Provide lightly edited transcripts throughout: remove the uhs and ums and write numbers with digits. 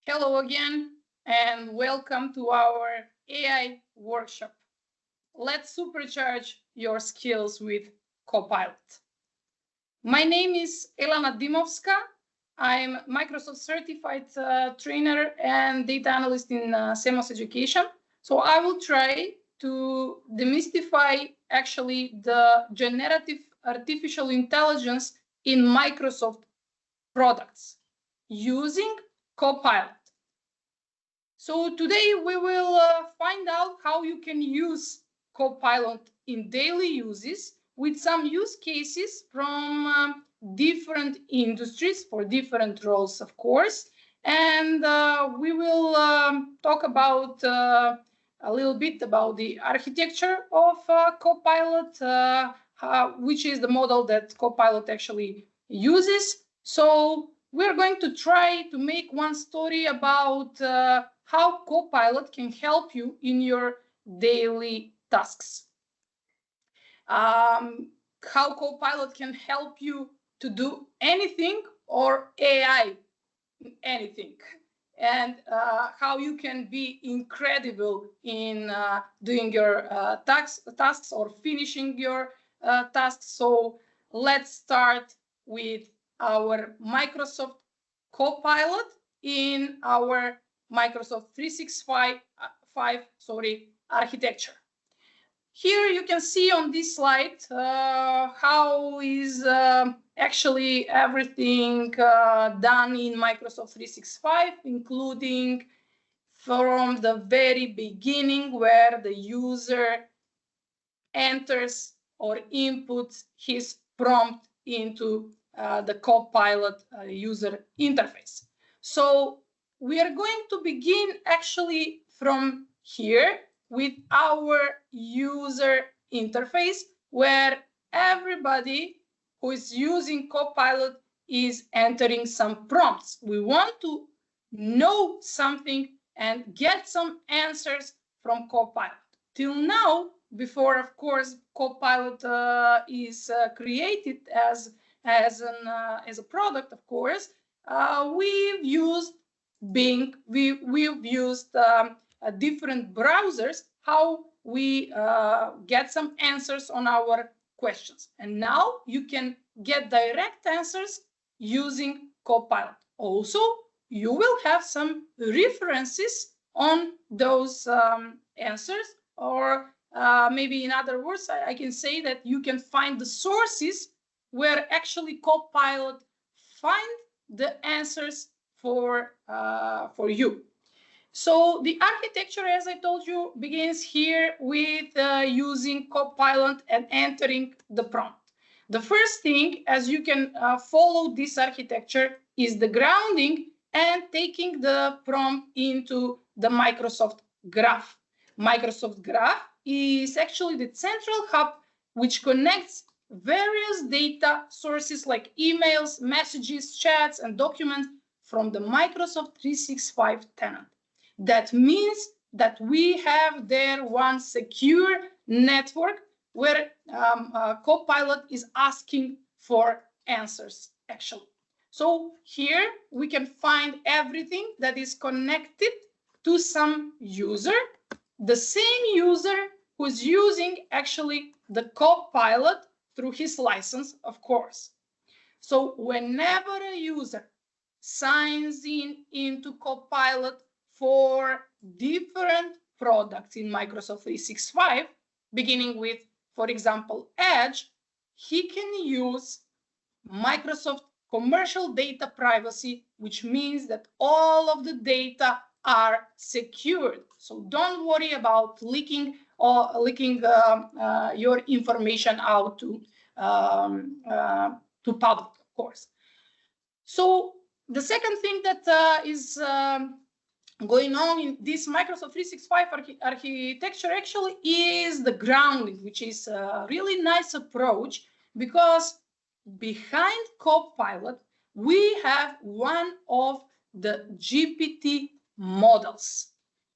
Hello again, and welcome to our AI workshop. Let's supercharge your skills with Copilot. My name is Elena Dimovska. I'm Microsoft certified trainer and data analyst in SEMOS education. So I will try to demystify actually the generative artificial intelligence in Microsoft products using Copilot. So today we will find out how you can use Copilot in daily uses with some use cases from different industries for different roles, of course. And we will talk about a little bit about the architecture of Copilot, which is the model that Copilot actually uses. So we're going to try to make one story about how Copilot can help you in your daily tasks. How Copilot can help you to do anything or AI anything. And how you can be incredible in doing your tasks or finishing your tasks. So let's start with our Microsoft Copilot in our Microsoft 365 architecture. Here you can see on this slide how is actually everything done in Microsoft 365, including from the very beginning where the user enters or inputs his prompt into the Copilot user interface. So we are going to begin actually from here with our user interface, where everybody who is using Copilot is entering some prompts. We want to know something and get some answers from Copilot. Till now, before, of course, Copilot is created as a product, of course, we've used Bing, we've used different browsers, how we get some answers on our questions. And now you can get direct answers using Copilot. Also, you will have some references on those answers, or maybe in other words, I can say that you can find the sources where actually Copilot find the answers for you. So the architecture, as I told you, begins here with using Copilot and entering the prompt. The first thing, as you can follow this architecture, is the grounding and taking the prompt into the Microsoft Graph. Microsoft Graph is actually the central hub which connects various data sources like emails, messages, chats, and documents from the Microsoft 365 tenant. That means that we have there one secure network where Copilot is asking for answers, actually. So here we can find everything that is connected to some user, the same user who's using actually the Copilot through his license, of course. So whenever a user signs into Copilot for different products in Microsoft 365, beginning with, for example, Edge, he can use Microsoft commercial data privacy, which means that all of the data are secured. So don't worry about leaking your information out to public, of course. So the second thing that is going on in this Microsoft 365 architecture actually is the grounding, which is a really nice approach, because behind Copilot, we have one of the GPT models.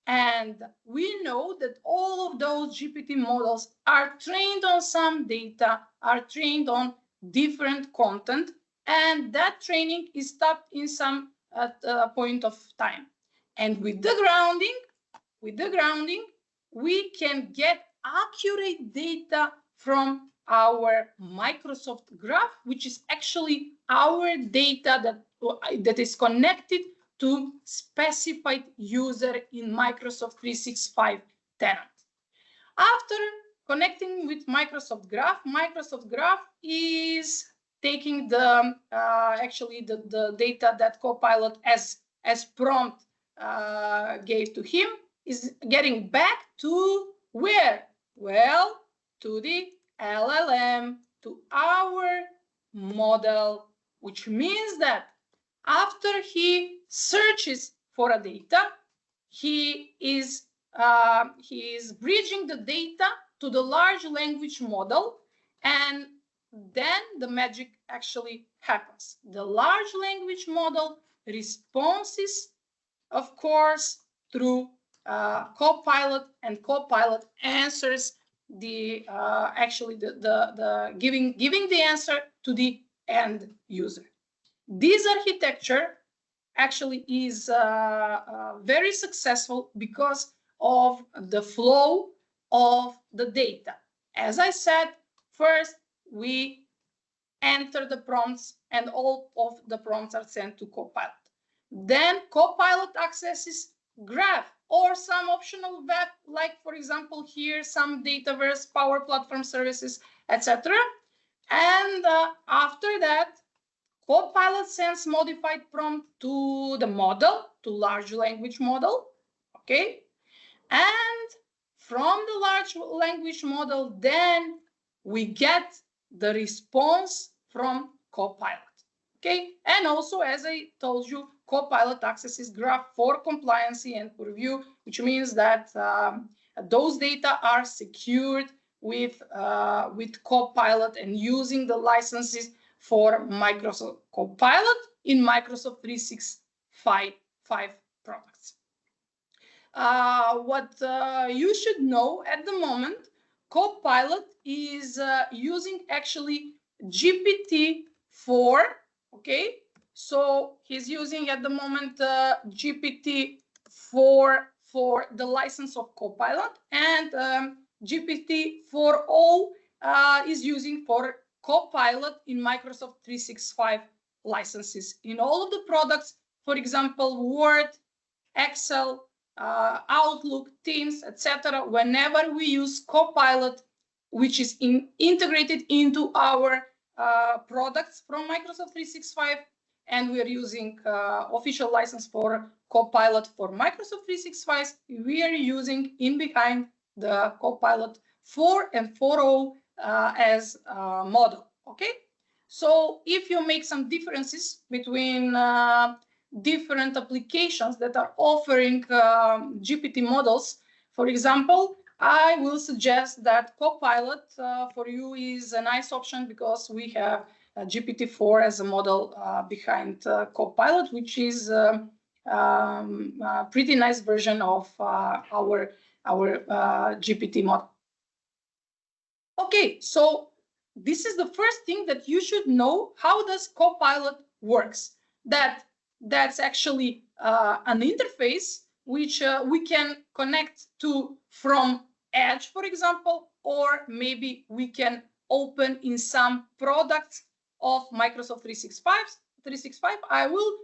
And we know that all of those GPT models are trained on some data, are trained on different content, and that training is stopped in some point of time. And with the grounding, we can get accurate data from our Microsoft Graph, which is actually our data that is connected to specified user in Microsoft 365 tenant. After connecting with Microsoft Graph is taking the actually the data that Copilot as prompt gave to him, is getting back to where? Well, to the LLM, to our model, which means that after he searches for a data, he is bridging the data to the large language model, and then the magic actually happens. The large language model responses, of course, through Copilot, and Copilot answers the giving the answer to the end user. This architecture actually is very successful because of the flow of the data. As I said, first we enter the prompts and all of the prompts are sent to Copilot. Then Copilot accesses Graph or some optional web, like for example here, some Dataverse, Power Platform services, etc. And after that, Copilot sends modified prompt to the model, to large language model, okay? And from the large language model, then we get the response from Copilot, okay? And also, as I told you, Copilot accesses Graph for compliancy and purview, which means that those data are secured with Copilot and using the licenses for Microsoft Copilot in Microsoft 365 products. What you should know at the moment, Copilot is using actually GPT-4, okay? So he's using at the moment GPT-4 for the license of Copilot, and GPT-4o is using for Copilot in Microsoft 365 licenses in all of the products, for example, Word, Excel, Outlook, Teams, etc. Whenever we use Copilot, which is integrated into our products from Microsoft 365, and we are using official license for Copilot for Microsoft 365, we are using in behind the Copilot 4 and 4o as a model, okay? So if you make some differences between different applications that are offering GPT models, for example, I will suggest that Copilot for you is a nice option because we have GPT-4 as a model behind Copilot, which is a pretty nice version of our GPT model. Okay, so this is the first thing that you should know. How does Copilot works? That's actually an interface which we can connect to from Edge, for example, or maybe we can open in some products of Microsoft 365. I will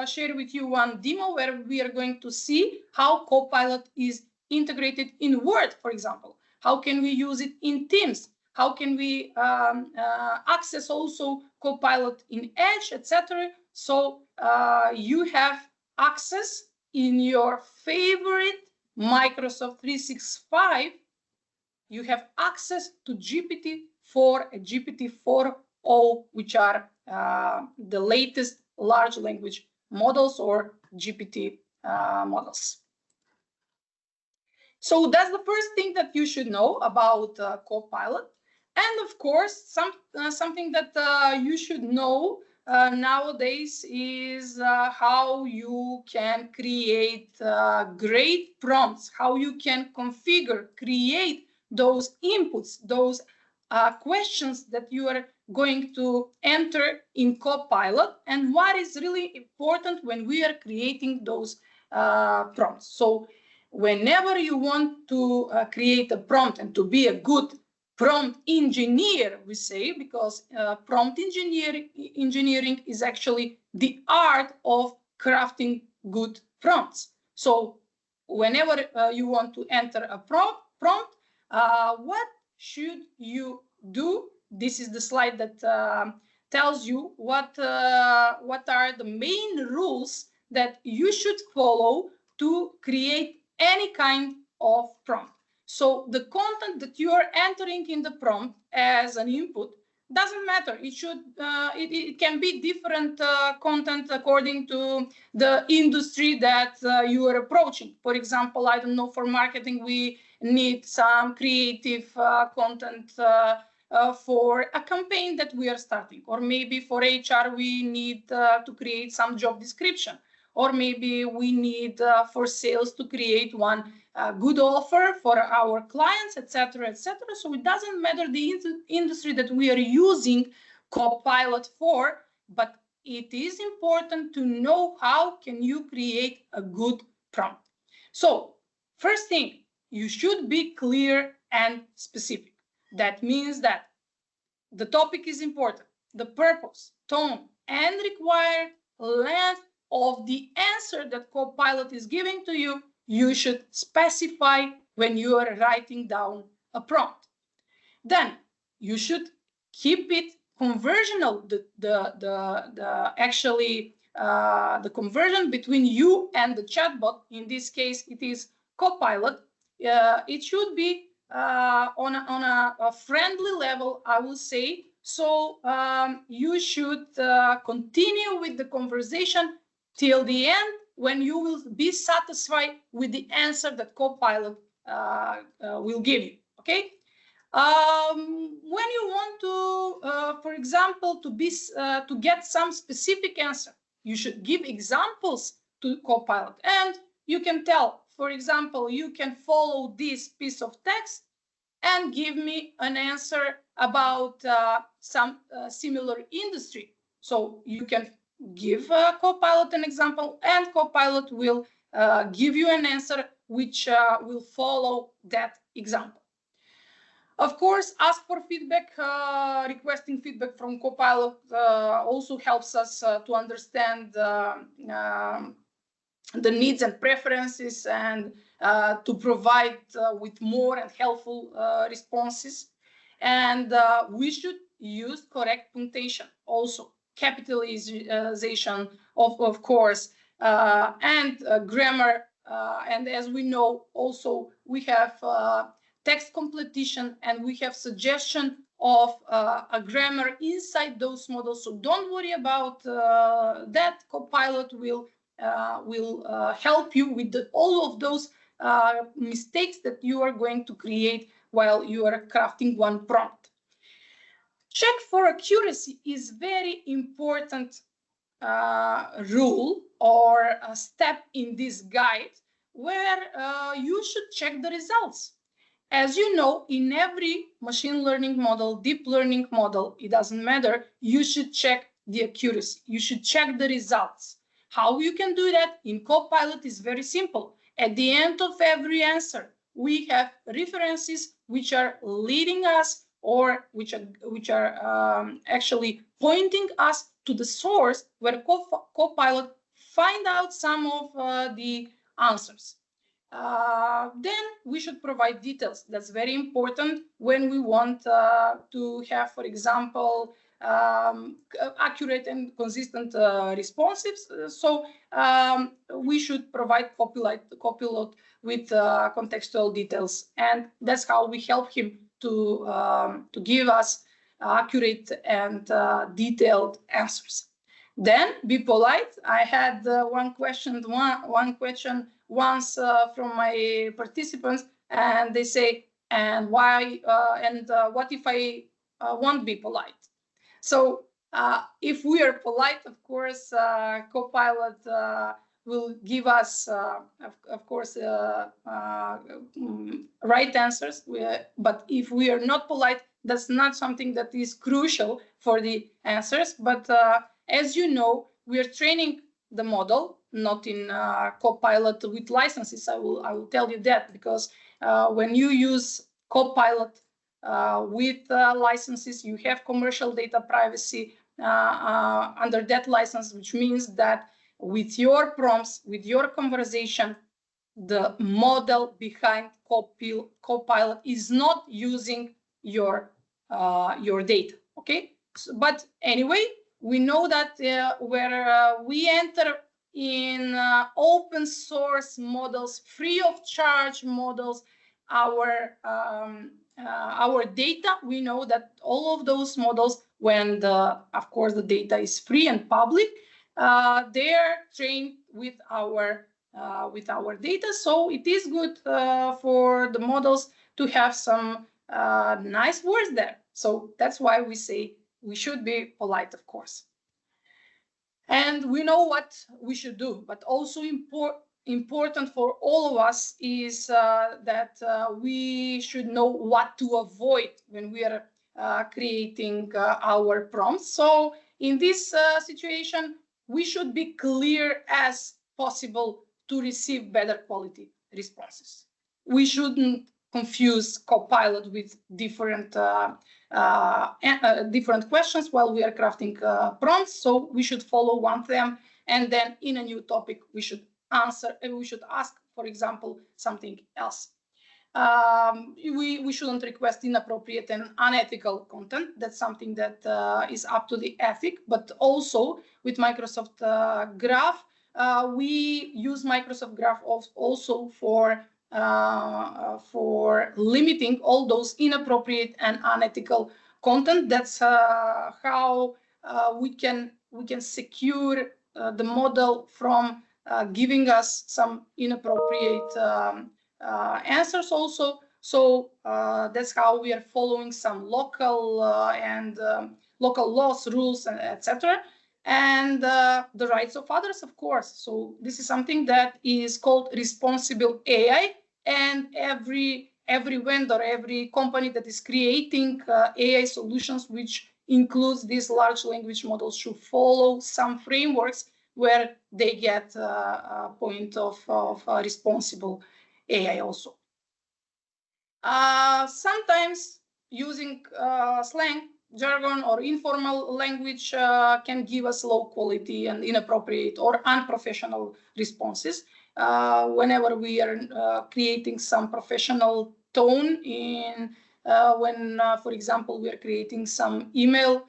share with you one demo where we are going to see how Copilot is integrated in Word, for example. How can we use it in Teams? How can we access also Copilot in Edge, etc.? So you have access in your favorite Microsoft 365. You have access to GPT-4 and GPT-4o, which are the latest large language models or GPT models. So that's the first thing that you should know about Copilot. And of course, something that you should know nowadays is how you can create great prompts, how you can configure, create those inputs, those questions that you are going to enter in Copilot, and what is really important when we are creating those prompts. So whenever you want to create a prompt and to be a good prompt engineer, we say, because prompt engineering is actually the art of crafting good prompts. So whenever you want to enter a prompt, what should you do? This is the slide that tells you what are the main rules that you should follow to create any kind of prompt. So the content that you are entering in the prompt as an input doesn't matter. It should it can be different content according to the industry that you are approaching. For example, I don't know, for marketing we need some creative content for a campaign that we are starting, or maybe for HR we need to create some job description, or maybe we need for sales to create one good offer for our clients, etc., etc. So it doesn't matter the industry that we are using Copilot for, but it is important to know how can you create a good prompt. So first thing, you should be clear and specific. That means that the topic is important, the purpose, tone, and required length of the answer that Copilot is giving to you, you should specify when you are writing down a prompt. Then you should keep it conversational, the conversion between you and the chatbot. In this case, it is Copilot. It should be on a friendly level, I will say. So you should continue with the conversation till the end, when you will be satisfied with the answer that Copilot will give you. Okay. When you want to, for example, to get some specific answer, you should give examples to Copilot, and you can tell, for example, you can follow this piece of text and give me an answer about some similar industry. So you can give Copilot an example, and Copilot will give you an answer which will follow that example. Of course, ask for feedback. Requesting feedback from Copilot also helps us to understand the needs and preferences, and to provide with more and helpful responses. And we should use correct punctuation, also capitalization, of course, and grammar. And as we know, also we have text completion, and we have suggestion of a grammar inside those models. So don't worry about that. Copilot will help you with all of those mistakes that you are going to create while you are crafting one prompt. Check for accuracy is very important rule or a step in this guide, where you should check the results. As you know, in every machine learning model, deep learning model, it doesn't matter, you should check the accuracy. You should check the results. How you can do that in Copilot is very simple. At the end of every answer, we have references which are leading us, or which are actually pointing us to the source where Copilot find out some of the answers. Then we should provide details. That's very important when we want to have, for example, accurate and consistent responses. So we should provide Copilot with contextual details, and that's how we help him to give us accurate and detailed answers. Then be polite. I had one question once from my participants, and they say, and why, what if I won't be polite? So if we are polite, of course, Copilot will give us, of course, right answers. But if we are not polite, that's not something that is crucial for the answers. But as you know, we are training the model Copilot with licenses. I will tell you that, because when you use Copilot with licenses, you have commercial data privacy under that license, which means that with your prompts, with your conversation, the model behind Copilot is not using your data. Okay, but anyway, we know that where we enter in open source models, free of charge models, our data, we know that all of those models, when of course the data is free and public, they are trained with our data. So it is good for the models to have some nice words there. So that's why we say we should be polite, of course. And we know what we should do, but also important for all of us is that we should know what to avoid when we are creating our prompts. So in this situation, we should be clear as possible to receive better quality responses. We shouldn't confuse Copilot with different questions while we are crafting prompts. So we should follow one theme, and then in a new topic we should answer, and we should ask, for example, something else. We shouldn't request inappropriate and unethical content. That's something that is up to the ethic. But also with Microsoft Graph, we use Microsoft Graph also for limiting all those inappropriate and unethical content. That's how we can secure the model from giving us some inappropriate answers also. So that's how we are following some local local laws, rules, etc. And the rights of others, of course. So this is something that is called responsible AI, and every vendor, every company that is creating AI solutions, which includes these large language models, should follow some frameworks where they get a point of responsible AI also. Sometimes using slang, jargon, or informal language can give us low quality and inappropriate or unprofessional responses. Whenever we are creating some professional tone in when, for example, we are creating some email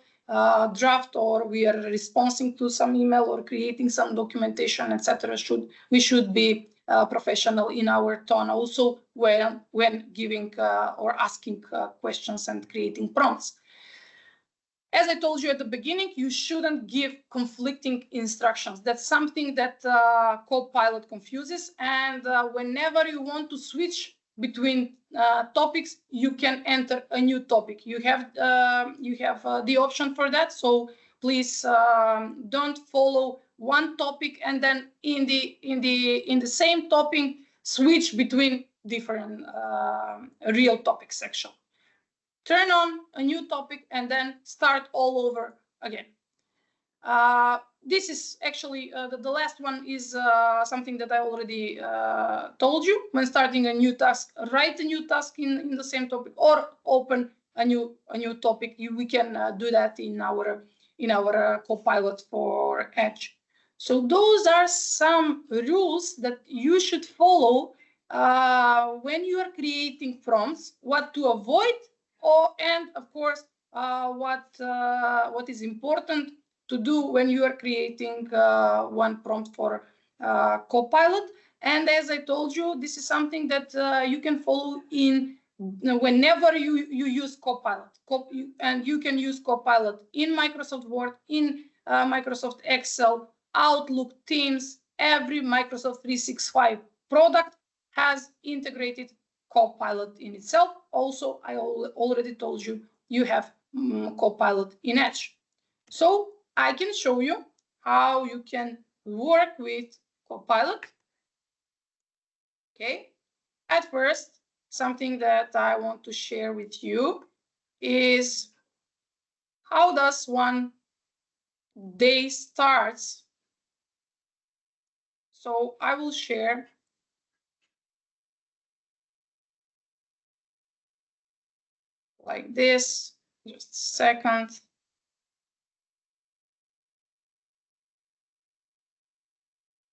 draft, or we are responding to some email, or creating some documentation, etc. We should be professional in our tone also when giving or asking questions and creating prompts. As I told you at the beginning, you shouldn't give conflicting instructions. That's something that Copilot confuses. And whenever you want to switch between topics, you can enter a new topic. You have the option for that. So please don't follow one topic and then in the same topic switch between different real topics actually. Turn on a new topic and then start all over again. This is actually the last one is something that I already told you. When starting a new task, write a new task in the same topic, or open a new topic. We can do that in our Copilot for Edge. So those are some rules that you should follow when you are creating prompts. What to avoid. And of course, what is important to do when you are creating one prompt for Copilot. And as I told you, this is something that you can follow in whenever you use Copilot. And you can use Copilot in Microsoft Word, in Microsoft Excel, Outlook, Teams. Every Microsoft 365 product has integrated Copilot in itself. Also, I already told you, you have Copilot in Edge. So I can show you how you can work with Copilot. Okay. At first, something that I want to share with you is how does one day starts So I will share like this. Just a second.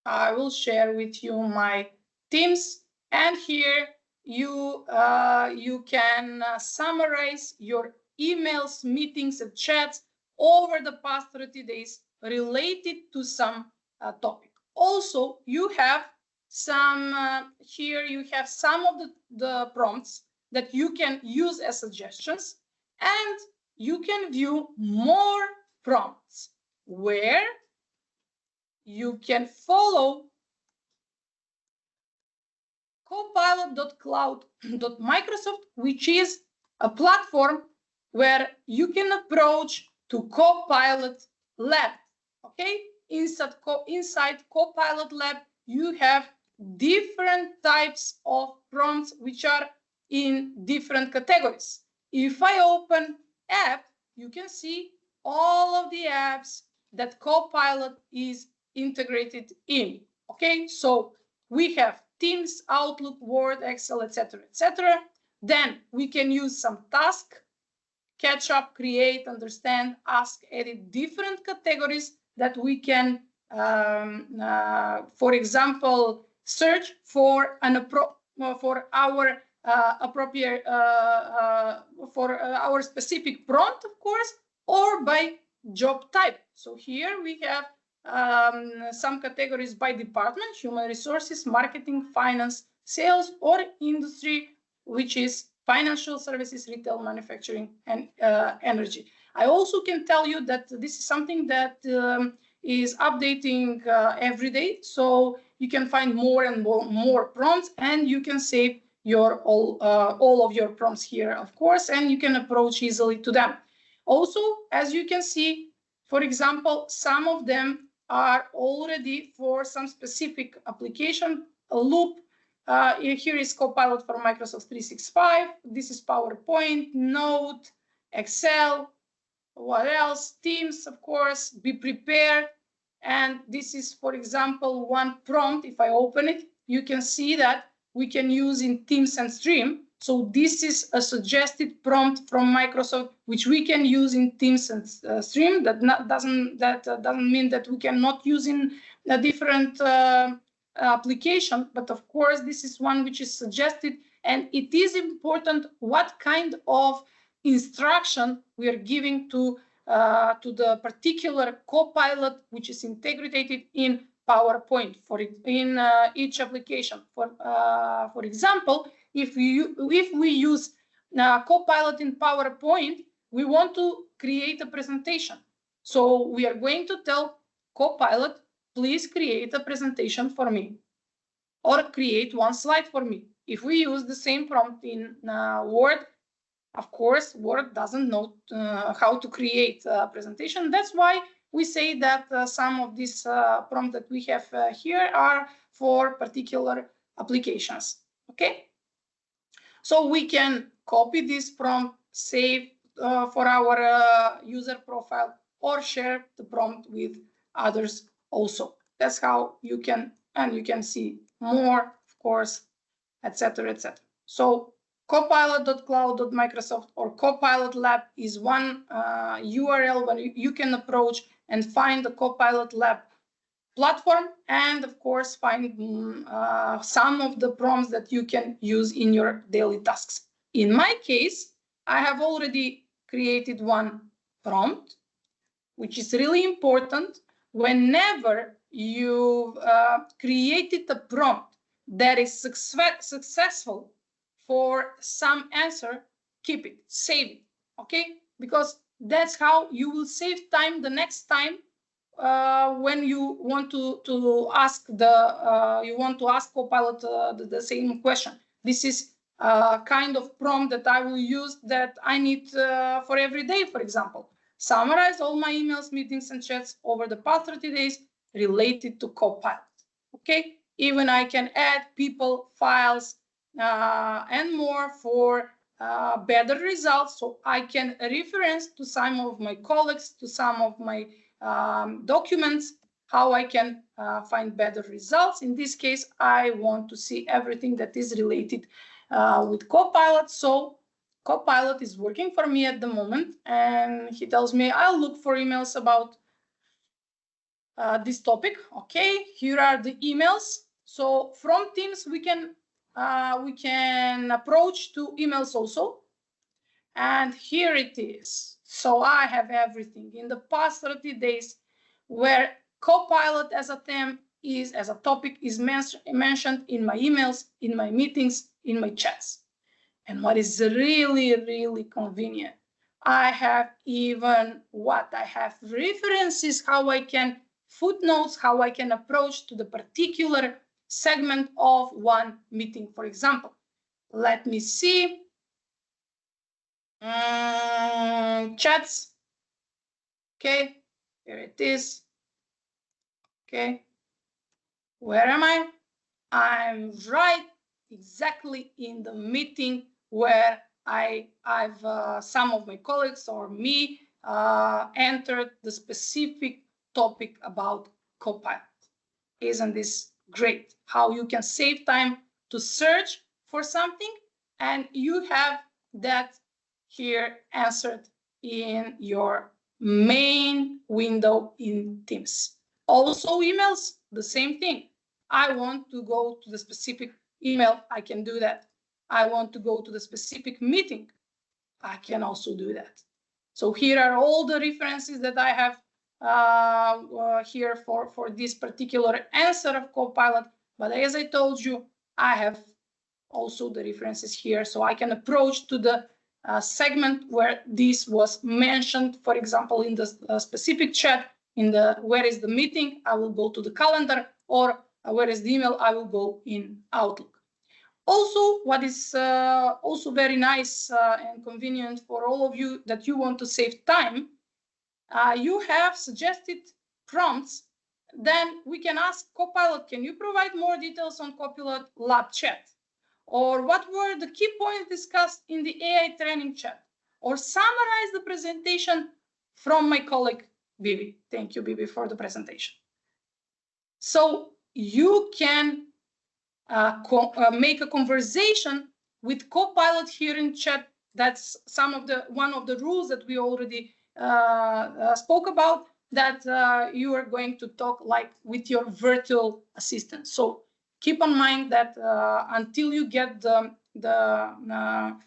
I will share with you my Teams, and here you can summarize your emails, meetings, and chats over the past 30 days related to some topic. Also, you have some here. You have some of the prompts that you can use as suggestions, and you can view more prompts where you can follow copilot.cloud.microsoft, which is a platform where you can approach to Copilot Lab. Okay, inside Copilot Lab, you have different types of prompts which are in different categories. If I open app, you can see all of the apps that Copilot is integrated in. Okay, so we have Teams, Outlook, Word, Excel, etc., etc. Then we can use some task, catch up, create, understand, ask, edit, different categories that we can, for example, search for for our appropriate for our specific prompt, of course, or by job type. So here we have some categories by department: human resources, marketing, finance, sales, or industry, which is financial services, retail, manufacturing, and energy. I also can tell you that this is something that is updating every day. So you can find more and more prompts, and you can save your all of your prompts here, of course, and you can approach easily to them. Also, as you can see, for example, some of them are already for some specific application. A loop. Here is Copilot for Microsoft 365. This is PowerPoint, Note, Excel. What else? Teams, of course. Be prepared. And this is, for example, one prompt. If I open it, you can see that we can use in Teams and Stream. So this is a suggested prompt from Microsoft, which we can use in Teams and Stream. That doesn't mean that we cannot use in a different application, but of course this is one which is suggested, and it is important what kind of instruction we are giving to the particular Copilot which is integrated in PowerPoint in each application. For example, if we use Copilot in PowerPoint, we want to create a presentation. So we are going to tell Copilot, please create a presentation for me, or create one slide for me. If we use the same prompt in Word, of course, Word doesn't know how to create a presentation. That's why we say that some of these prompts that we have here are for particular applications. Okay? So we can copy this prompt, save for our user profile, or share the prompt with others also. That's how you can, and you can see more, of course, etc., etc. So copilot.cloud.microsoft or Copilot Lab is one URL where you can approach and find the Copilot Lab platform, and of course find some of the prompts that you can use in your daily tasks. In my case, I have already created one prompt, which is really important. Whenever you've created a prompt that is successful for some answer, keep it, save it, okay? Because that's how you will save time the next time when you want to ask Copilot the same question. This is a kind of prompt that I will use that I need for every day. For example, summarize all my emails, meetings, and chats over the past 30 days related to Copilot. Okay, even I can add people, files, and more for better results. So I can reference to some of my colleagues, to some of my documents, how I can find better results. In this case, I want to see everything that is related with Copilot. So Copilot is working for me at the moment, and he tells me I'll look for emails about this topic. Okay, here are the emails. So from Teams, we can approach to emails also. And here it is. So I have everything in the past 30 days where Copilot as a theme is, as a topic, is mentioned in my emails, in my meetings, in my chats. And what is really, really convenient, I have even I have references, how I can footnotes, how I can approach to the particular segment of one meeting, for example. Let me see. Chats. Okay, here it is. Okay, where am I? I'm right exactly in the meeting where I've some of my colleagues or me entered the specific topic about Copilot. Isn't this great? How you can save time to search for something and you have that here answered in your main window in Teams. Also emails, the same thing. I want to go to the specific email, I can do that. I want to go to the specific meeting, I can also do that. So here are all the references that I have here for this particular answer of Copilot. But as I told you, I have also the references here, so I can approach to the segment where this was mentioned. For example, in the specific chat, in the where is the meeting, I will go to the calendar, or where is the email, I will go in Outlook. Also, what is also very nice and convenient for all of you that you want to save time, you have suggested prompts. Then we can ask Copilot, can you provide more details on Copilot lab chat? Or what were the key points discussed in the AI training chat? Or summarize the presentation from my colleague, Bibi. Thank you, Bibi, for the presentation. So you can make a conversation with Copilot here in chat. That's one of the rules that we already spoke about, that you are going to talk like with your virtual assistant. So keep in mind that until you get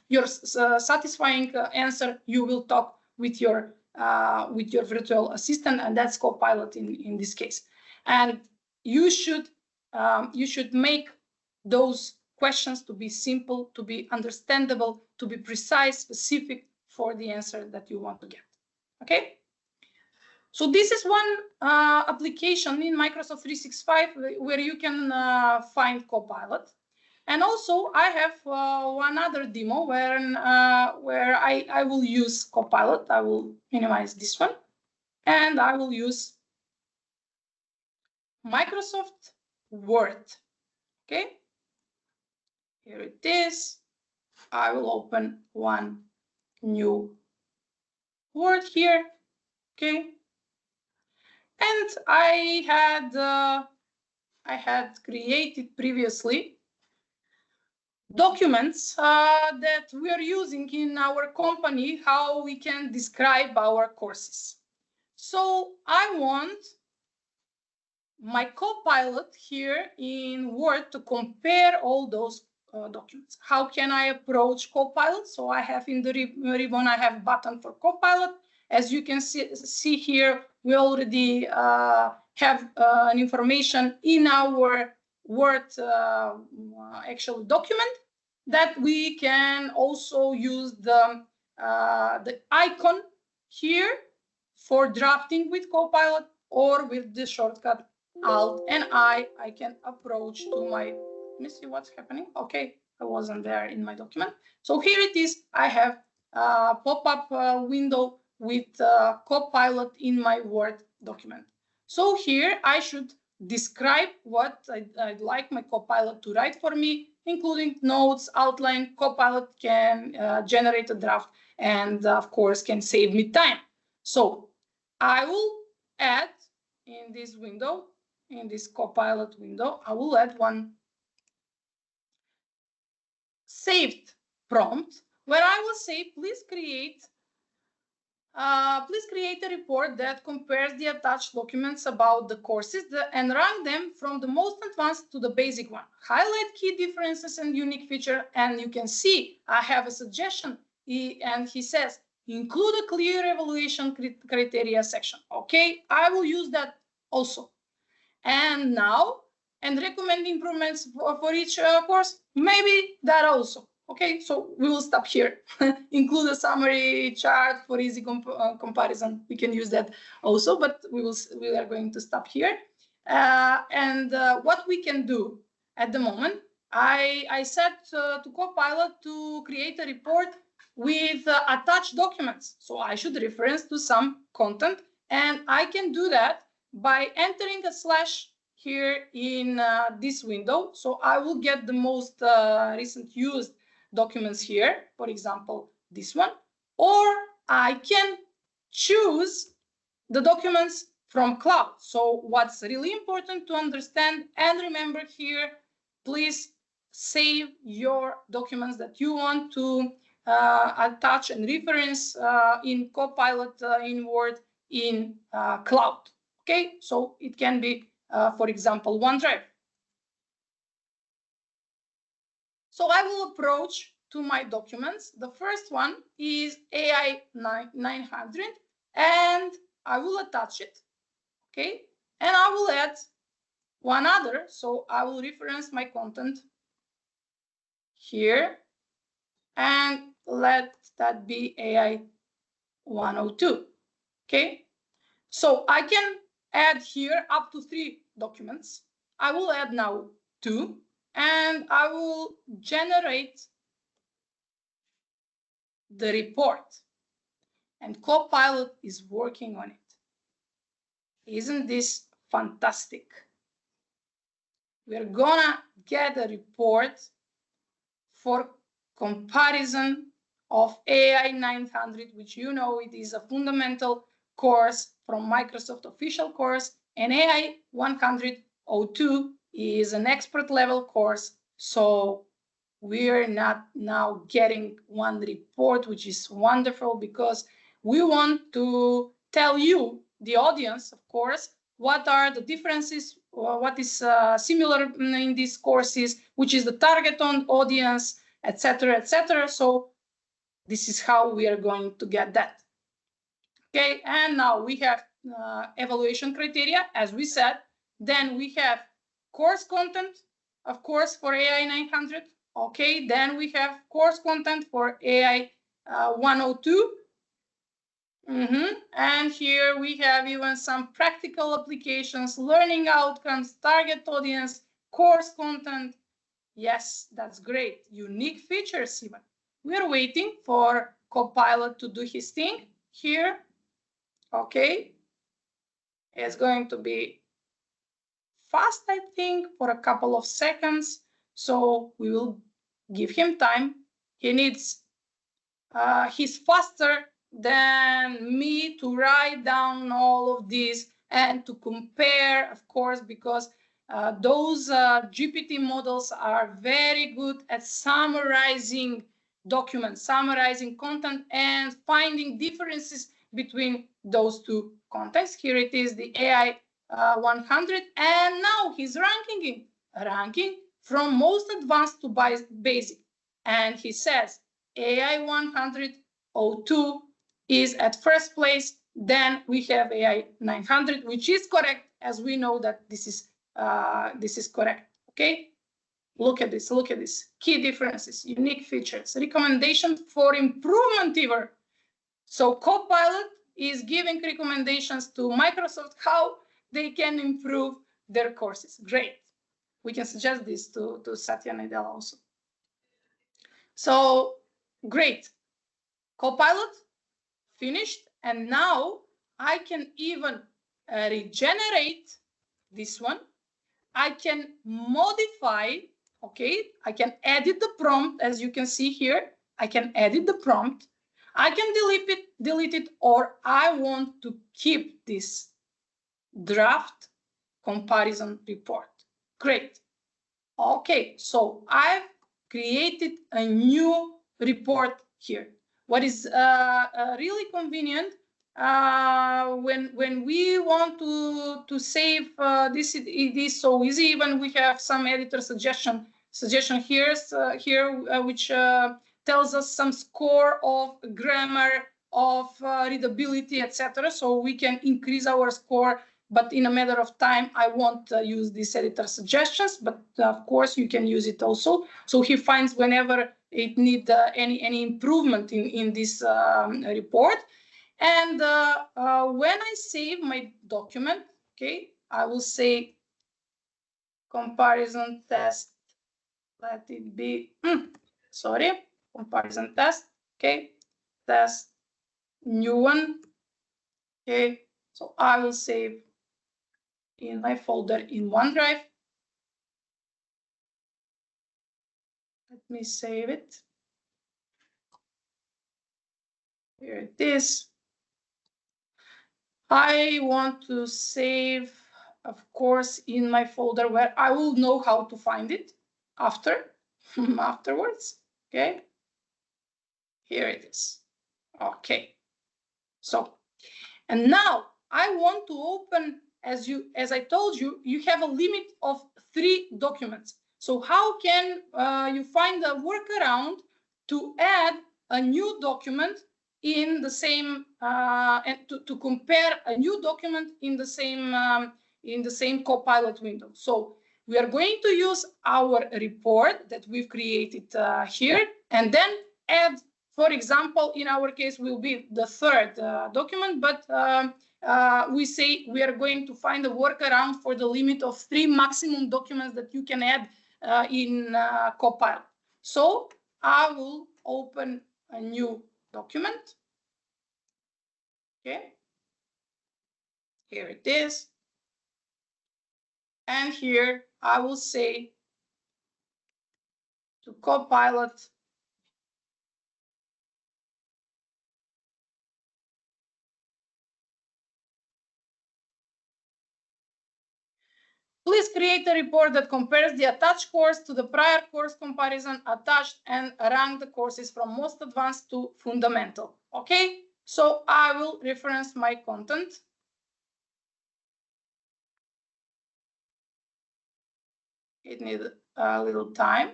your satisfying answer, you will talk with your virtual assistant, and that's Copilot in this case. And you should make those questions to be simple, to be understandable, to be precise, specific for the answer that you want to get. Okay? So this is one application in Microsoft 365 where you can find Copilot. And also I have one other demo where I will use Copilot. I will minimize this one, and I will use Microsoft Word. Okay? Here it is. I will open one new Word here. Okay. And I had created previously documents that we are using in our company, how we can describe our courses. So I want my Copilot here in Word to compare all those documents. How can I approach Copilot? So I have in the ribbon, I have button for Copilot. As you can see here, we already have an information in our Word actual document that we can also use the icon here for drafting with Copilot, or with the shortcut Alt and I can approach to my, let me see what's happening. Okay, I wasn't there in my document. So here it is. I have a pop-up window with Copilot in my Word document. So here I should describe what I'd like my Copilot to write for me, including notes, outline. Copilot can generate a draft and of course can save me time. So I will add in this window, in this Copilot window, I will add one saved prompt where I will say, please create a report that compares the attached documents about the courses and rank them from the most advanced to the basic one. Highlight key differences and unique feature. And you can see I have a suggestion. He says, include a clear evaluation criteria section. Okay, I will use that also. And now, and recommend improvements for each course, maybe that also. Okay, so we will stop here. Include a summary chart for easy comparison. We can use that also, but we are going to stop here. What we can do at the moment, I said to Copilot to create a report with attached documents. So I should reference to some content, and I can do that by entering a slash here in this window. So I will get the most recent used documents here, for example, this one, or I can choose the documents from cloud. So what's really important to understand and remember here, please save your documents that you want to attach and reference in Copilot in Word in cloud. Okay, so it can be, for example, OneDrive. So I will approach to my documents. The first one is AI 900, and I will attach it. Okay, and I will add one other. So I will reference my content here, and let that be AI 102. Okay, so I can add here up to 3 documents. I will add now 2, and I will generate the report. And Copilot is working on it. Isn't this fantastic? We're gonna get a report for comparison of AI 900, which you know it is a fundamental course from Microsoft official course, and AI 102 is an expert level course. So we're not now getting one report, which is wonderful, because we want to tell you, the audience, of course, what are the differences, what is similar in these courses, which is the target audience, etc., etc. So this is how we are going to get that. Okay, and now we have evaluation criteria, as we said. Then we have course content, of course, for AI 900. Okay, then we have course content for AI 102. And here we have even some practical applications, learning outcomes, target audience, course content. Yes, that's great. Unique features even. We're waiting for Copilot to do his thing here. Okay, it's going to be fast, I think, for a couple of seconds. So we will give him time. He needs, he's faster than me to write down all of this and to compare, of course, because those GPT models are very good at summarizing documents, summarizing content, and finding differences between those two contexts. Here it is, the AI 100, and now he's ranking from most advanced to basic. And he says AI 102 is at first place. Then we have AI 900, which is correct, as we know that this is correct. Okay, look at this. Look at this. Key differences, unique features, recommendation for improvement even. So Copilot is giving recommendations to Microsoft how they can improve their courses. Great. We can suggest this to Satya Nadella also. So great. Copilot finished, and now I can even regenerate this one. I can modify, okay? I can edit the prompt, as you can see here. I can edit the prompt. I can delete it, or I want to keep this draft comparison report. Great. Okay, so I've created a new report here. What is really convenient when we want to save this, it is so easy. Even we have some editor suggestion here which tells us some score of grammar, of readability, etc. So we can increase our score, but in a matter of time, I won't use these editor suggestions, but of course you can use it also. So he finds whenever it needs any improvement in this report. And when I save my document, okay, I will say comparison test, let it be, comparison test, okay, test, new one, okay, so I will save in my folder in OneDrive. Let me save it. Here it is. I want to save, of course, in my folder where I will know how to find it afterwards. Okay. Here it is. Okay. So, and now I want to open, as I told you, you have a limit of 3 documents. So how can you find a workaround to add a new document in the same and to compare a new document in the same Copilot window? So we are going to use our report that we've created here, and then add, for example, in our case will be the 3rd document, but we say we are going to find a workaround for the limit of 3 maximum documents that you can add in Copilot. So I will open a new document. Okay, here it is. And here I will say to Copilot, please create a report that compares the attached course to the prior course comparison attached and rank the courses from most advanced to fundamental. Okay, so I will reference my content. It needs a little time.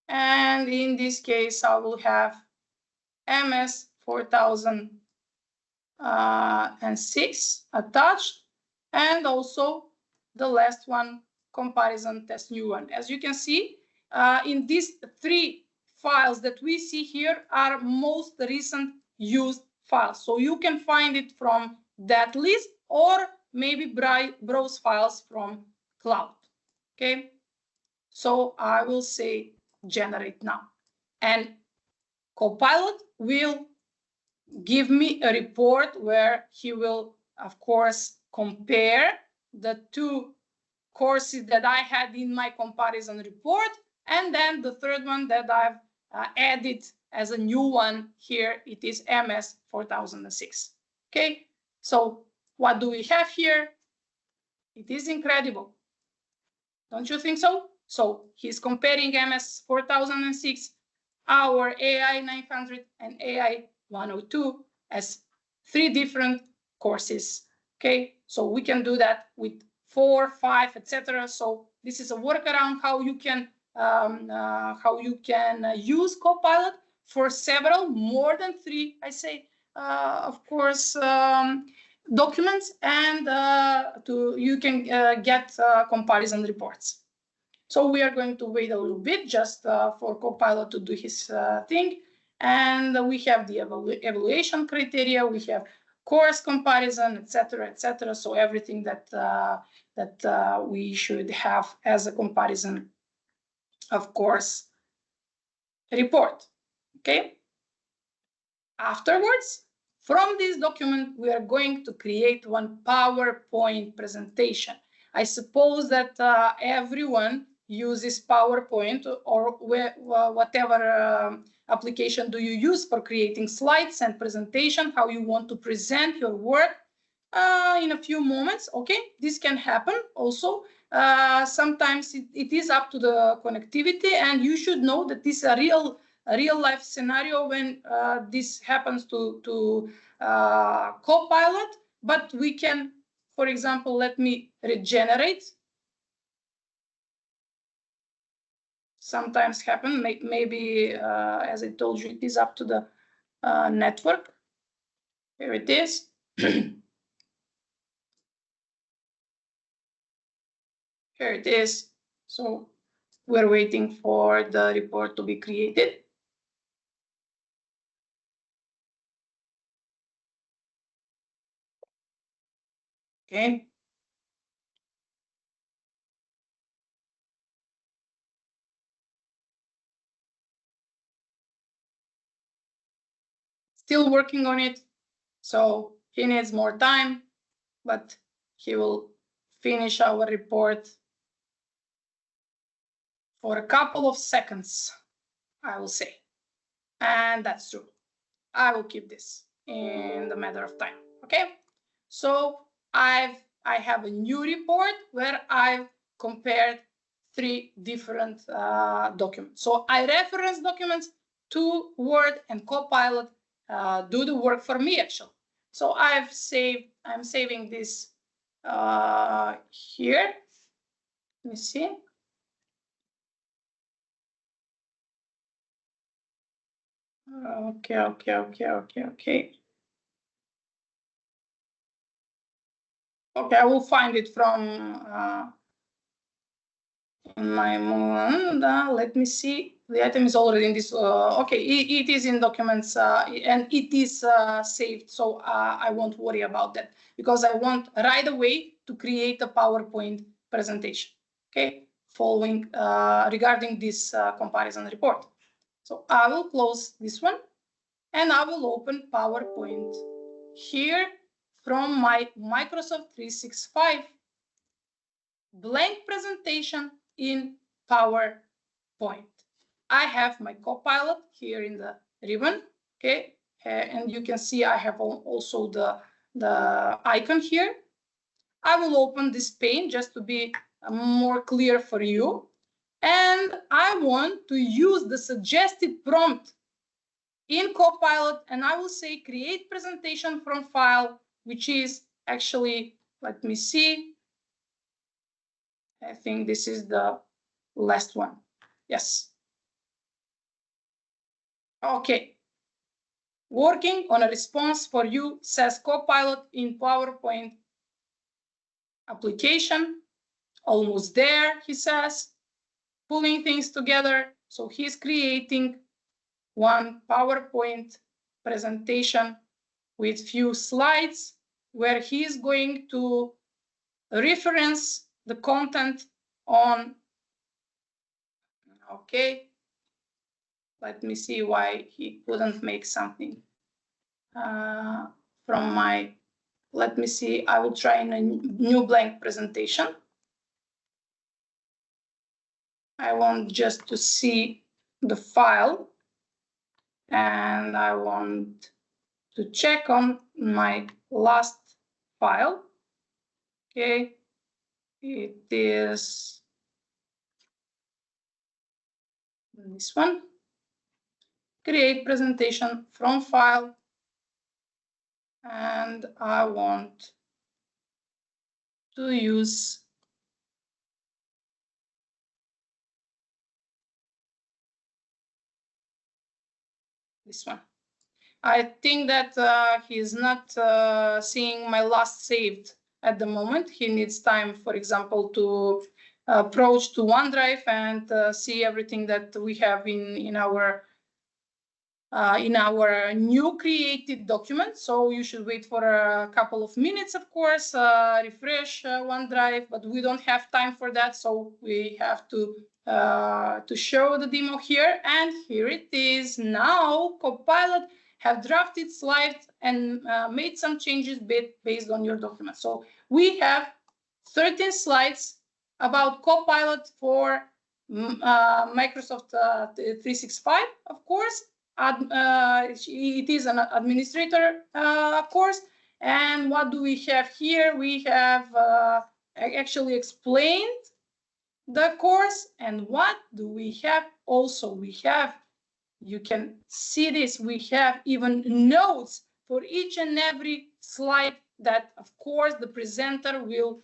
And in this case, I will have MS 4006 attached, and also the last one, comparison test new one. As you can see, in these 3 files that we see here are most recent used files. So you can find it from that list, or maybe browse files from cloud. Okay, so I will say generate now, and Copilot will give me a report where he will, of course, compare the 2 courses that I had in my comparison report, and then the 3rd one that I've added as a new one here, it is MS 4006. Okay, so what do we have here? It is incredible. Don't you think so? So he's comparing MS 4006, our AI 900 and AI 102 as 3 different courses. Okay, so we can do that with 4, 5, etc. So this is a workaround how you can use Copilot for several, more than 3, I say, of course, documents, and you can get comparison reports. So we are going to wait a little bit just for Copilot to do his thing. And we have the evaluation criteria, we have course comparison, etc., etc. So everything that we should have as a comparison, of course, report. Okay. Afterwards, from this document, we are going to create one PowerPoint presentation. I suppose that everyone uses PowerPoint, or whatever application do you use for creating slides and presentation, how you want to present your work. in a few moments. Okay, this can happen also. Sometimes it is up to the connectivity, and you should know that this is a real life scenario when this happens to Copilot. But we can, for example, let me regenerate. Sometimes happen, maybe as I told you, it is up to the network. Here it is. Here it is. So we're waiting for the report to be created. Okay. Still working on it. So he needs more time, but he will finish our report for a couple of seconds, I will say. And that's true. I will keep this in the matter of time. Okay. So I have a new report where I've compared 3 different documents. So I reference documents to Word, and Copilot do the work for me actually. So I'm saving this here. Let me see. Okay. Okay, I will find it from in my let me see. The item is already in this. Okay, it is in documents and it is saved, so I won't worry about that because I want right away to create a PowerPoint presentation. Okay, following regarding this comparison report. So I will close this one and I will open PowerPoint here from my Microsoft 365 blank presentation in PowerPoint. I have my Copilot here in the ribbon, okay, and you can see I have also the icon here. I will open this pane just to be more clear for you, and I want to use the suggested prompt in Copilot, and I will say create presentation from file, which is actually, let me see, I think this is the last one. Yes. Okay. Working on a response for you, says Copilot in PowerPoint application. Almost there, he says. Pulling things together. So he's creating one PowerPoint presentation with few slides where he's going to reference the content on. Okay. Let me see why he couldn't make something from my, let me see, I will try in a new blank presentation. I want just to see the file and I want to check on my last file. Okay, it is this one. Create presentation from file, and I want to use this one. I think that he's not seeing my last saved at the moment. He needs time, for example, to approach to OneDrive and see everything that we have in our new created document. So you should wait for a couple of minutes, of course, refresh OneDrive, but we don't have time for that. So we have to show the demo here, and here it is. Now Copilot have drafted slides and made some changes based on your document. So we have 13 slides about Copilot for Microsoft 365, of course. It is an administrator course, And what do we have here? We have actually explained the course. And what do we have? Also, we have, you can see this, we have even notes for each and every slide that, of course, the presenter will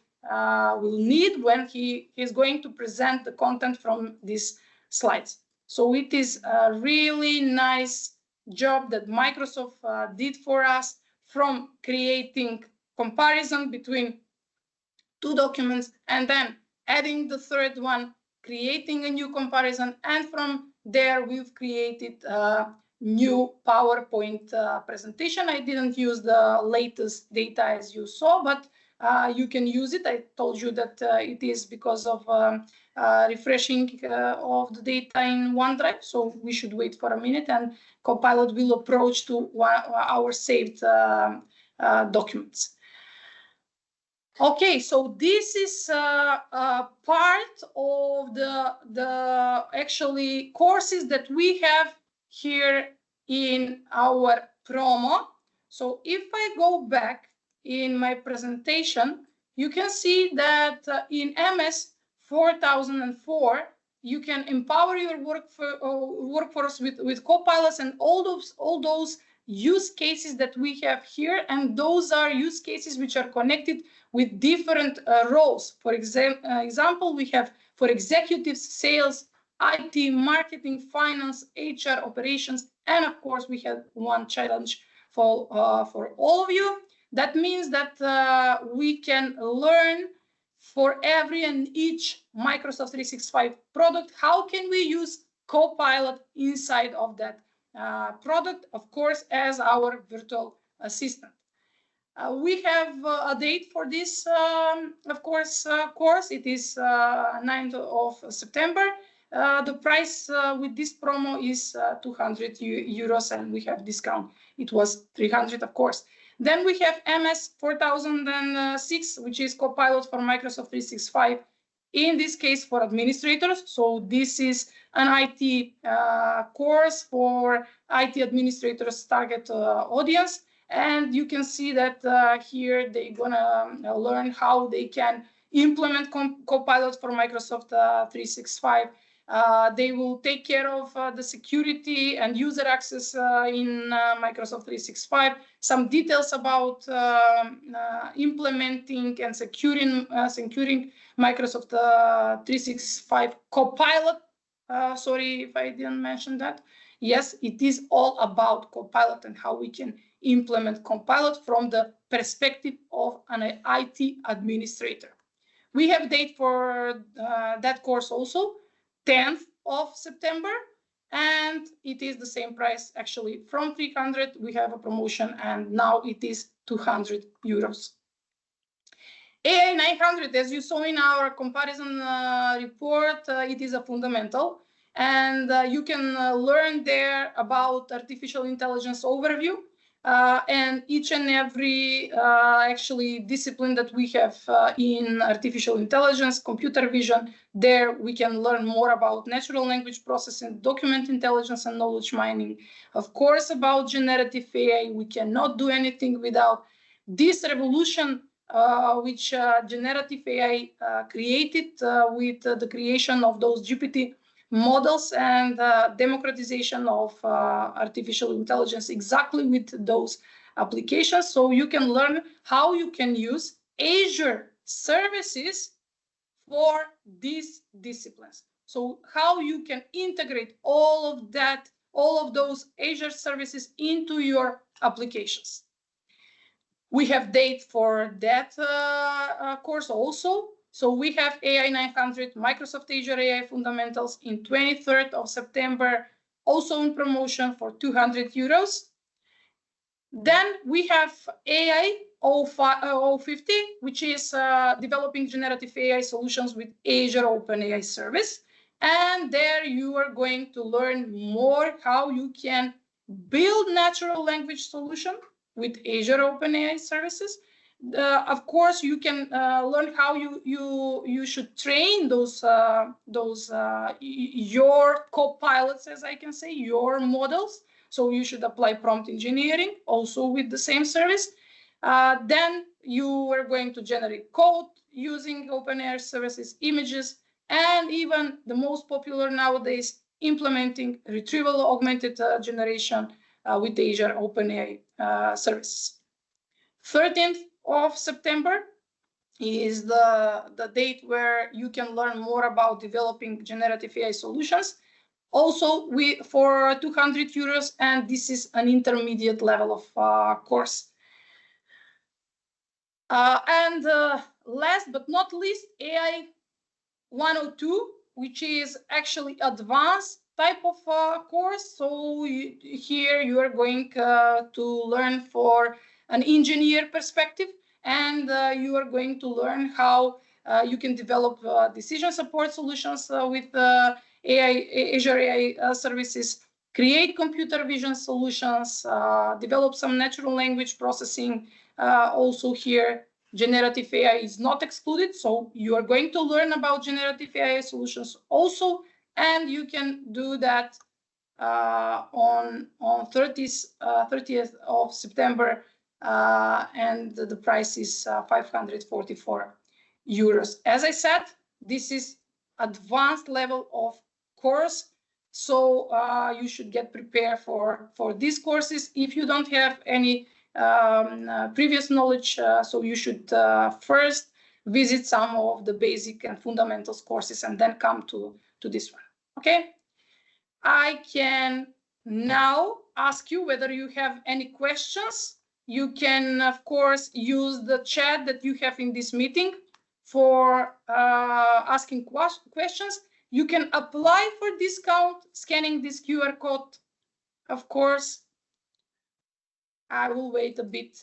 need when he is going to present the content from these slides. So it is a really nice job that Microsoft did for us, from creating comparison between two documents and then adding the third one, creating a new comparison, and from there we've created a new PowerPoint presentation. I didn't use the latest data as you saw, but you can use it. I told you that it is because of refreshing of the data in OneDrive, so we should wait for a minute and Copilot will approach to our saved documents. Okay, so this is part of the actually courses that we have here in our promo. So if I go back in my presentation, you can see that in MS 4004, you can empower your workforce with Copilots and all those use cases that we have here, and those are use cases which are connected with different roles. For example, we have for executives, sales, IT, marketing, finance, HR, operations, and of course we have one challenge for all of you. That means that we can learn for every and each Microsoft 365 product, how can we use Copilot inside of that product, of course, as our virtual assistant. We have a date for this, of course, course. It is 9th of September. The price with this promo is 200 euros, and we have discount. It was 300, of course. Then we have MS 4006, which is Copilot for Microsoft 365. In this case, for administrators. So this is an IT course for IT administrators target audience. And you can see that here they're gonna learn how they can implement Copilot for Microsoft 365. They will take care of the security and user access in Microsoft 365. Some details about implementing and securing Microsoft 365 Copilot. Sorry if I didn't mention that. Yes, it is all about Copilot and how we can implement Copilot from the perspective of an IT administrator. We have a date for that course also, 10th of September, and it is the same price actually. From 300 we have a promotion, and now it is 200 euros. AI 900, as you saw in our comparison report, it is a fundamental, and you can learn there about artificial intelligence overview, and each and every actually discipline that we have in artificial intelligence, computer vision. There we can learn more about natural language processing, document intelligence, and knowledge mining. Of course, about generative AI, we cannot do anything without this revolution which generative AI created with the creation of those GPT models and democratization of artificial intelligence exactly with those applications. So you can learn how you can use Azure services for these disciplines. So how you can integrate all of that, all of those Azure services into your applications. We have date for that course also. So we have AI 900 Microsoft Azure AI Fundamentals in 23rd of September, also in promotion for 200 euros. Then we have AI 050, which is developing generative AI solutions with Azure OpenAI service. And there you are going to learn more how you can build natural language solution with Azure OpenAI services. Of course, you can learn how you should train those your copilots, as I can say, your models. So you should apply prompt engineering also with the same service. Then you are going to generate code using OpenAI services, images, and even the most popular nowadays, implementing retrieval augmented generation with Azure OpenAI services. 13th of September is the date where you can learn more about developing generative AI solutions. Also, for 200 euros, and this is an intermediate level of course. And last but not least, AI 102, which is actually advanced type of course. So here you are going to learn for an engineer perspective, and you are going to learn how you can develop decision support solutions with Azure AI services, create computer vision solutions, develop some natural language processing. Also here, generative AI is not excluded, so you are going to learn about generative AI solutions also, and you can do that on 30th of September, and the price is 544 euros. As I said, this is advanced level of course, so you should get prepared for these courses. If you don't have any previous knowledge, so you should first visit some of the basic and fundamentals courses and then come to this one. Okay, I can now ask you whether you have any questions. You can of course use the chat that you have in this meeting for asking questions. You can apply for discount scanning this QR code. Of course, I will wait a bit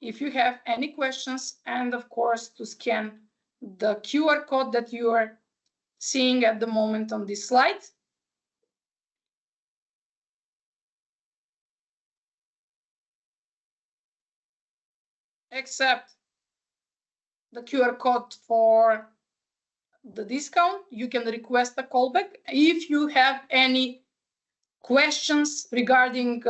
if you have any questions, and of course to scan the QR code that you are seeing at the moment on this slide. Except the QR code for the discount, you can request a callback. If you have any questions regarding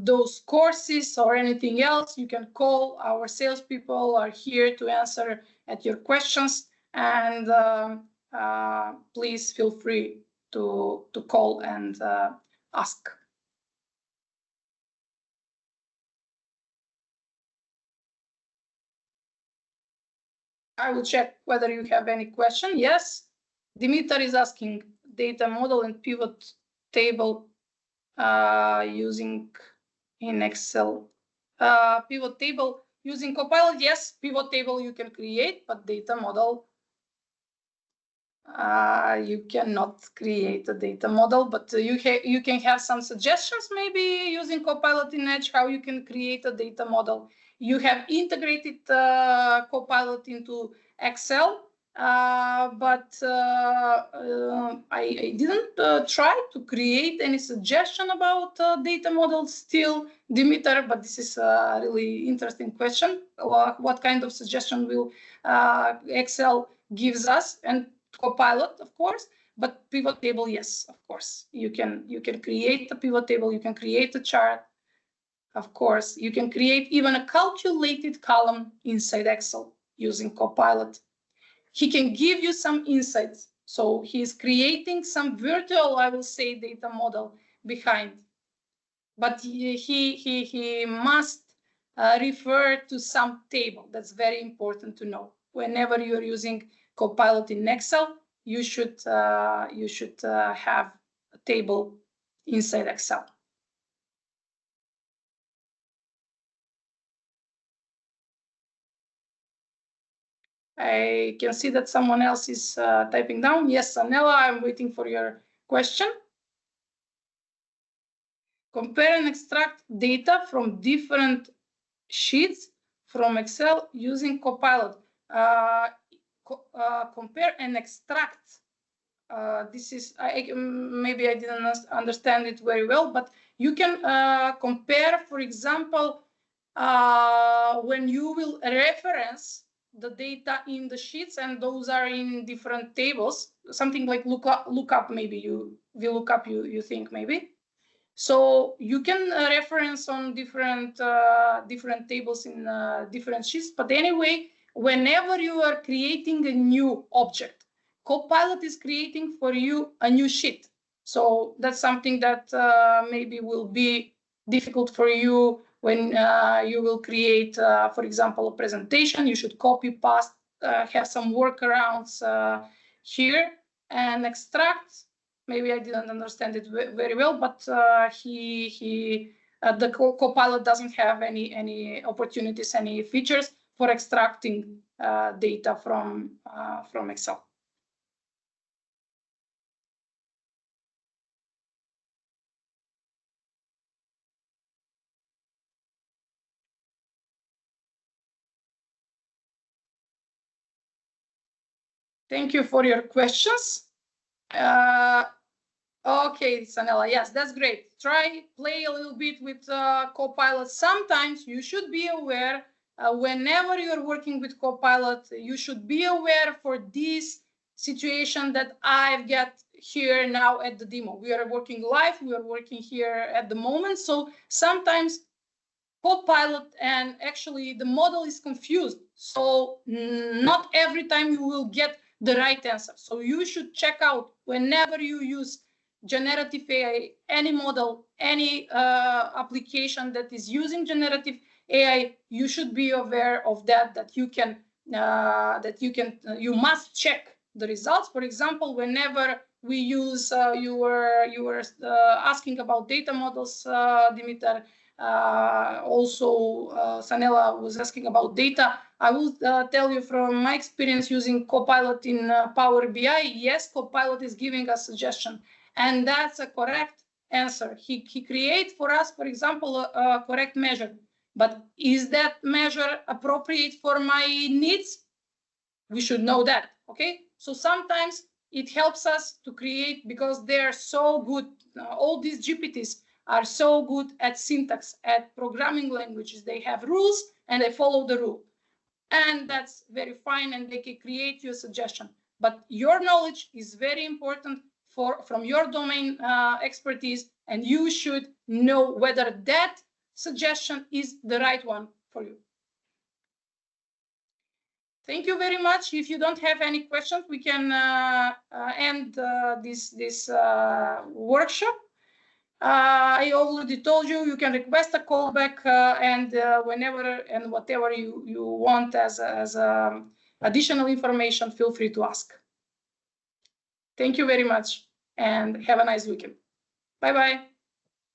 those courses or anything else, you can call. Our salespeople are here to answer at your questions, and please feel free to call and ask. I will check whether you have any question. Yes, Dimitar is asking data model and pivot table using in Excel. Pivot table using Copilot, yes, pivot table you can create, but data model, you cannot create a data model, but you can have some suggestions maybe using Copilot in Edge, how you can create a data model. You have integrated Copilot into Excel, but I didn't try to create any suggestion about data models still, Dimitar, but this is a really interesting question. What kind of suggestion will Excel gives us? And Copilot, of course, but pivot table, yes, of course. You can create a pivot table, you can create a chart. Of course, you can create even a calculated column inside Excel using Copilot. He can give you some insights. So he's creating some virtual, I will say, data model behind. But he must refer to some table. That's very important to know. Whenever you're using Copilot in Excel, you should have a table inside Excel. I can see that someone else is typing down. Yes, Anela, I'm waiting for your question. Compare and extract data from different sheets from Excel using Copilot. Compare and extract. This is, maybe I didn't understand it very well, but you can compare, for example, when you will reference the data in the sheets, and those are in different tables, something like lookup, maybe you think maybe. So you can reference on different tables in different sheets. But anyway, whenever you are creating a new object, Copilot is creating for you a new sheet. So that's something that maybe will be difficult for you when you will create, for example, a presentation. You should copy, paste, have some workarounds here and extract. Maybe I didn't understand it very well, but the Copilot doesn't have any opportunities, any features for extracting data from Excel. Thank you for your questions. Okay, Sanela, yes, that's great. Play a little bit with Copilot. Sometimes you should be aware, whenever you're working with Copilot, you should be aware for this situation that I've got here now at the demo. We are working live, we are working here at the moment. So sometimes Copilot and actually the model is confused. So not every time you will get the right answer. So you should check out whenever you use generative AI, any model, any application that is using generative AI, you should be aware of that you must check the results. For example, whenever we use, you were asking about data models, Dimitar. Also, Sanela was asking about data. I will tell you from my experience using Copilot in Power BI. Yes, Copilot is giving us suggestion, and that's a correct answer. He creates for us, for example, a correct measure. But is that measure appropriate for my needs? We should know that. Okay. So sometimes it helps us to create, because they're so good. All these GPTs are so good at syntax, at programming languages. They have rules and they follow the rule. And that's very fine, and they can create you a suggestion. But your knowledge is very important from your domain expertise, and you should know whether that suggestion is the right one for you. Thank you very much. If you don't have any questions, we can end this workshop. I already told you, you can request a callback and whenever and whatever you want as additional information, feel free to ask. Thank you very much and have a nice weekend. Bye-bye.